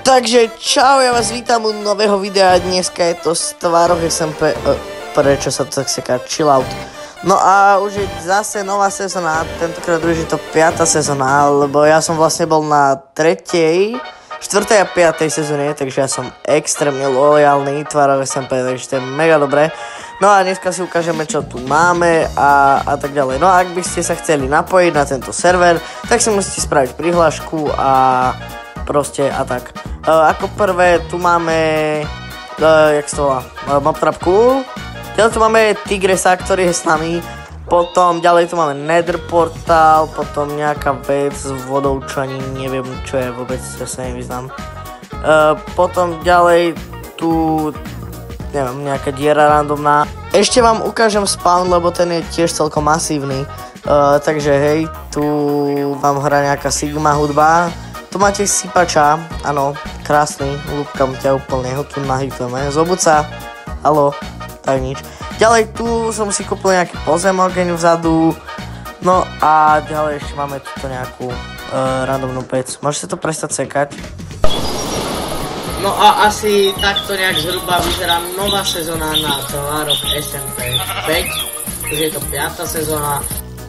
Takže čau, ja vás vítam u nového videa. Dneska je to Stvároch SMP. Prečo sa to tak seká? Chill out. No a už je zase nová sezóna. Tentokrát už je to 5. sezóna, lebo ja som vlastne bol na 3., 4. a 5. sezóne, takže ja som extrémne lojálny Stvároch SMP, takže to je mega dobré. No a dneska si ukážeme, čo tu máme a tak ďalej. No a ak by ste sa chceli napojiť na tento server, tak si musíte spraviť prihlášku a proste a tak. Ako prvé tu máme, jak sa to volá, mobtrapku. Ďalej tu máme Tigresa, ktorý je s nami. Potom ďalej tu máme Nether portál, potom nejaká vec s vodou, čo ani neviem, čo je vôbec, ja sa nevyznám. Potom ďalej tu, neviem, nejaká diera randomná. Ešte vám ukážem spawn, lebo ten je tiež celkom masívny. Takže hej, tu vám hrá nejaká Sigma hudba. Tu máte sypača, áno, krásny, ľúbkam ťa úplne, ho tu nahýtujeme. Zobud sa, haló, tak nič. Ďalej tu som si kúpil nejaký pozemok vzadu, no a ďalej ešte máme tuto nejakú randomnú pec. Môžete to prestať sekať? No a asi takto nejak zhruba vyzerá nová sezóna na Stvároch SMP 5, už je to 5. sezóna.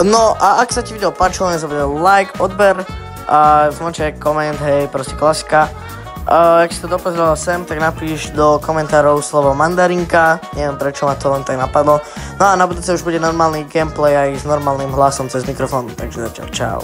No a ak sa ti video páčilo, nezabudni like, odber, a zvonček, koment, hej, proste klasika. Ak si to dopozrel sem, tak napíš do komentárov slovo mandarinka. Neviem, prečo ma to len tak napadlo. No a na budúce už bude normálny gameplay aj s normálnym hlasom cez mikrofón. Takže zatiaľ čau.